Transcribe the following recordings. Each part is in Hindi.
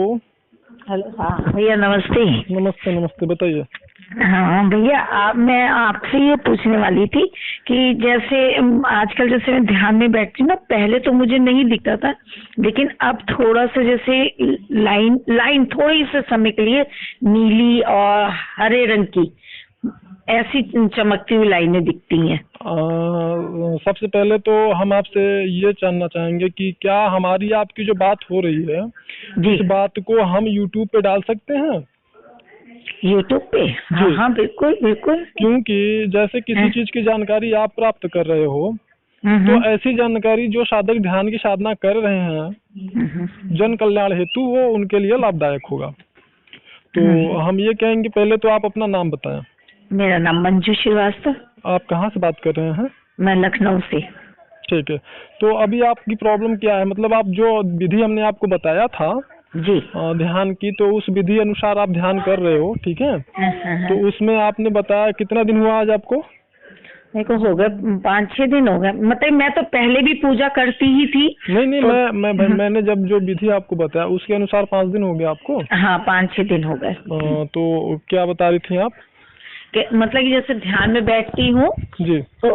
तो हेलो। हाँ भैया नमस्ते। नमस्ते नमस्ते, बताइए। हाँ भैया, मैं आपसे ये पूछने वाली थी कि जैसे आजकल जैसे मैं ध्यान में बैठती हूँ ना, पहले तो मुझे नहीं दिखता था, लेकिन अब थोड़ा सा जैसे लाइन लाइन थोड़ी से समय के लिए नीली और हरे रंग की ऐसी चमकती हुई लाइनें दिखती हैं। सबसे पहले तो हम आपसे ये जानना चाहेंगे कि क्या हमारी आपकी जो बात हो रही है, जी। इस बात को हम YouTube पे डाल सकते हैं? YouTube पे? हाँ जी। हाँ बिल्कुल बिल्कुल। क्योंकि जैसे किसी चीज की जानकारी आप प्राप्त कर रहे हो, तो ऐसी जानकारी जो साधक ध्यान की साधना कर रहे हैं जन कल्याण हेतु, वो उनके लिए लाभदायक होगा। तो हम ये कहेंगे, पहले तो आप अपना नाम बताएं। मेरा नाम मंजू श्रीवास्तव। आप कहाँ से बात कर रहे हैं? मैं लखनऊ से। ठीक है। तो अभी आपकी प्रॉब्लम क्या है? मतलब आप जो विधि हमने आपको बताया था जी। ध्यान की, तो उस विधि अनुसार आप ध्यान कर रहे हो, ठीक है? तो उसमें आपने बताया कितना दिन हुआ आज आपको? मेरे को हो गए 5-6 दिन हो गए। मतलब मैं तो पहले भी पूजा करती ही थी। नहीं, तो मैंने जब जो विधि आपको बताया उसके अनुसार 5 दिन हो गया आपको? हाँ 5-6 दिन हो गए। तो क्या बता रही थी आप? मतलब कि जैसे ध्यान में बैठती हूँ जी। तो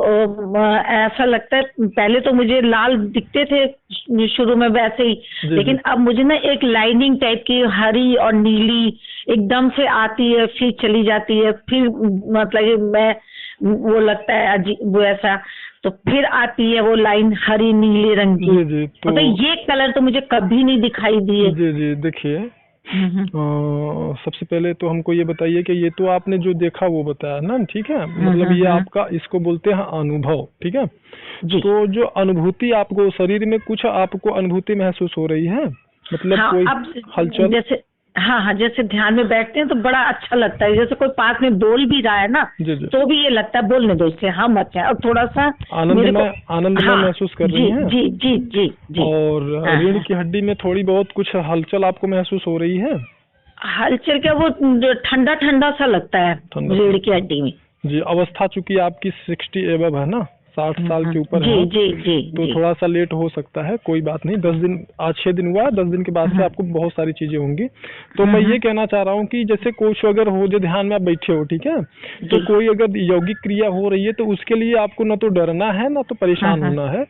ऐसा लगता है, पहले तो मुझे लाल दिखते थे शुरू में वैसे ही, लेकिन अब मुझे ना एक लाइनिंग टाइप की हरी और नीली एकदम से आती है, फिर चली जाती है, फिर मतलब कि मैं वो लगता है अजीब वो ऐसा, तो फिर आती है वो लाइन हरी नीले रंग की। जी। तो मतलब ये कलर तो मुझे कभी नहीं दिखाई दिए। जी, देखिए, सबसे पहले तो हमको ये बताइए कि ये तो आपने जो देखा वो बताया ना, ठीक है? मतलब ये आपका, इसको बोलते हैं अनुभव, ठीक है? तो जो अनुभूति आपको शरीर में कुछ आपको अनुभूति महसूस हो रही है, मतलब हाँ, कोई अब हलचल? जैसे हाँ, जैसे ध्यान में बैठते हैं तो बड़ा अच्छा लगता है, जैसे कोई पास में बोल भी रहा है ना, जी। तो भी ये लगता है बोलने दो इससे, हम अच्छा है। और थोड़ा सा आनंदमय महसूस कर रही हैं? जी जी जी जी। और रीढ़ की हड्डी में थोड़ी बहुत कुछ हलचल आपको महसूस हो रही है? हलचल क्या, वो ठंडा ठंडा सा लगता है रीढ़ की हड्डी में। जी। अवस्था चूंकि आपकी 60 एबव है ना, 60 साल के ऊपर जी है, जी जी तो थोड़ा सा लेट हो सकता है, कोई बात नहीं। 10 दिन, आज 6 दिन हुआ, 10 दिन के बाद से आपको बहुत सारी चीजें होंगी। तो मैं ये कहना चाह रहा हूँ कि जैसे कुछ अगर हो, जो ध्यान में आप बैठे हो, ठीक है, तो कोई अगर यौगिक क्रिया हो रही है तो उसके लिए आपको न तो डरना है न तो परेशान होना है।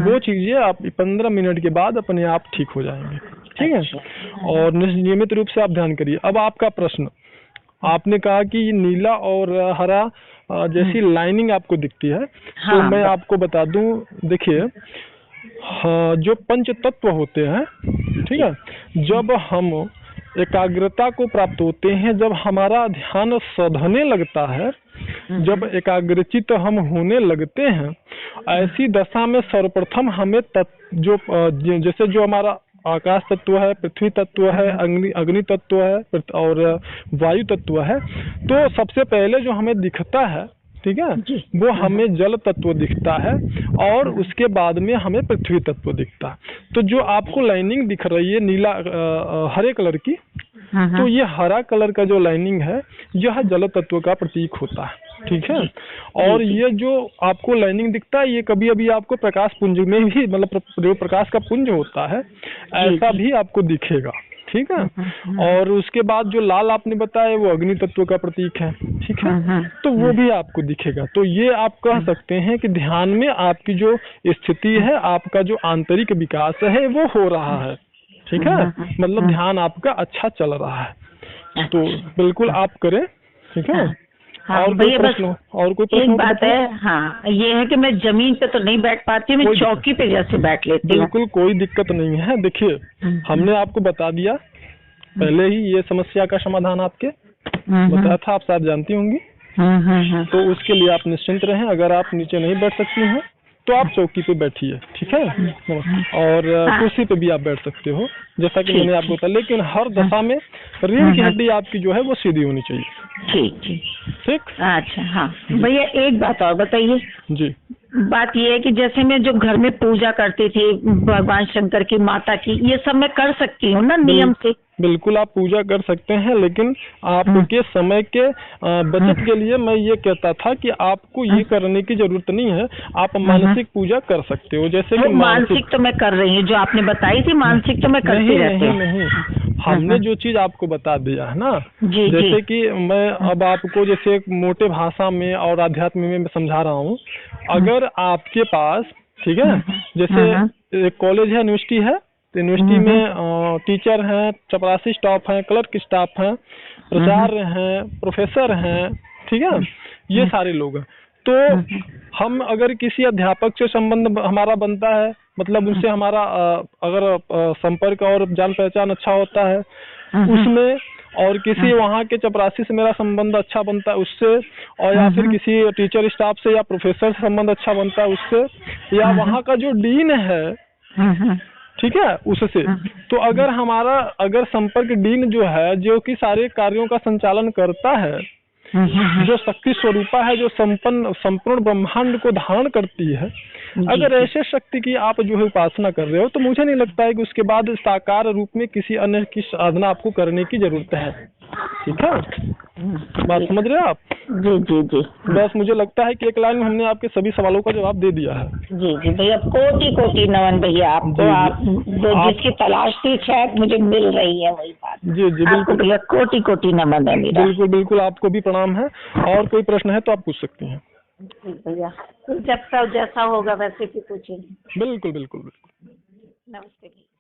वो चीजें आप 15 मिनट के बाद अपने आप ठीक हो जाएंगे, ठीक है? और नियमित रूप से आप ध्यान करिए। अब आपका प्रश्न, आपने कहा कि नीला और हरा जैसी लाइनिंग आपको दिखती है। तो मैं आपको बता दूं, देखिए, जो पंच तत्व होते हैं, ठीक है, जब हम एकाग्रता को प्राप्त होते हैं, जब हमारा ध्यान सधने लगता है, जब एकाग्रचित हम होने लगते हैं, ऐसी दशा में सर्वप्रथम हमें जैसे जो हमारा आकाश तत्व है, पृथ्वी तत्व है, अग्नि तत्व है और वायु तत्व है, तो सबसे पहले जो हमें दिखता है, ठीक है, वो हमें जल तत्व दिखता है और उसके बाद में हमें पृथ्वी तत्व दिखता है। तो जो आपको लाइनिंग दिख रही है नीला हरे कलर की, तो ये हरा कलर का जो लाइनिंग है, यह जल तत्व का प्रतीक होता है, ठीक है? और ये जो आपको लाइनिंग दिखता है, ये कभी अभी आपको प्रकाश पुंज में भी, मतलब जो प्रकाश का पुंज होता है, ऐसा भी आपको दिखेगा, ठीक है? और उसके बाद जो लाल आपने बताया वो अग्नि तत्व का प्रतीक है, ठीक है? तो वो भी आपको दिखेगा। तो ये आप कह सकते हैं कि ध्यान में आपकी जो स्थिति है, आपका जो आंतरिक विकास है वो हो रहा है, ठीक है? मतलब ध्यान आपका अच्छा चल रहा है। तो बिल्कुल आप करें, ठीक है? और कोई प्रश्न? और कोई प्रश्न? एक बात है, हाँ, ये है कि मैं जमीन पे तो नहीं बैठ पाती, मैं चौकी पे जैसे बैठ लेती हूँ। बिल्कुल कोई दिक्कत नहीं है। देखिए, हमने आपको बता दिया पहले ही, ये समस्या का समाधान आपके बताया था, आप शायद जानती होंगी। तो उसके लिए आप निश्चिंत रहें। अगर आप नीचे नहीं बैठ सकती हैं तो आप चौकी पे बैठिए, ठीक है? और कुर्सी पे भी आप बैठ सकते हो, जैसा कि मैंने आपको बताया। लेकिन हर दशा में रीढ़ की हड्डी आपकी जो है वो सीधी होनी चाहिए। ठीक। अच्छा, हाँ भैया, एक बात और बताइए जी। बात ये है कि जैसे मैं जो घर में पूजा करती थी भगवान शंकर की, माता की, ये सब मैं कर सकती हूँ ना नियम से? बिल्कुल आप पूजा कर सकते हैं, लेकिन आपके समय के बचत के लिए मैं ये कहता था कि आपको ये करने की जरूरत नहीं है। आप मानसिक पूजा कर सकते हो, जैसे कि मानसिक तो मैं कर रही हूँ, जो आपने बताई थी मानसिक तो मैं करती रहती हूँ। नहीं, हमने जो चीज आपको बता दिया है ना, जी जैसे जी कि मैं अब आपको जैसे एक मोटे भाषा में और आध्यात्म में मैं समझा रहा हूँ। अगर आपके पास, ठीक है, जैसे एक कॉलेज है, यूनिवर्सिटी है, तो यूनिवर्सिटी में टीचर हैं, चपरासी स्टाफ हैं, क्लर्क स्टाफ हैं, प्राचार्य हैं, प्रोफेसर हैं, ठीक है, ये सारे लोग हैं। तो हम अगर किसी अध्यापक से संबंध हमारा बनता है, मतलब उनसे हमारा अगर संपर्क और जान पहचान अच्छा होता है उसमें, और किसी वहाँ के चपरासी से मेरा संबंध अच्छा बनता है उससे, और या फिर किसी टीचर स्टाफ से या प्रोफेसर से संबंध अच्छा बनता है उससे, या वहाँ का जो डीन है, ठीक है, उससे। तो अगर हमारा अगर संपर्क डीन जो है, जो कि सारे कार्यों का संचालन करता है, जो शक्ति स्वरूपा है, जो संपूर्ण ब्रह्मांड को धारण करती है, अगर ऐसे शक्ति की आप जो है उपासना कर रहे हो, तो मुझे नहीं लगता है कि उसके बाद साकार रूप में किसी अन्य की साधना आपको करने की जरूरत है। ठीक है, बात समझ रहे हो आप? जी जी जी बस मुझे लगता है कि एक लाइन में हमने आपके सभी सवालों का जवाब दे दिया है। जी जी भैया, कोटि कोटि नमन भैया आपको। आप जिसकी तलाश थी शायद मुझे मिल रही है, वही बात। जी जी आपको बिल्कुल भैया कोटि कोटि नमन है मेरा। बिल्कुल बिल्कुल, आपको भी प्रणाम है। और कोई प्रश्न है तो आप पूछ सकती हैं। जी भैया, जब सब जैसा होगा वैसे भी पूछेंगे। बिल्कुल बिल्कुल बिल्कुल। नमस्ते भैया।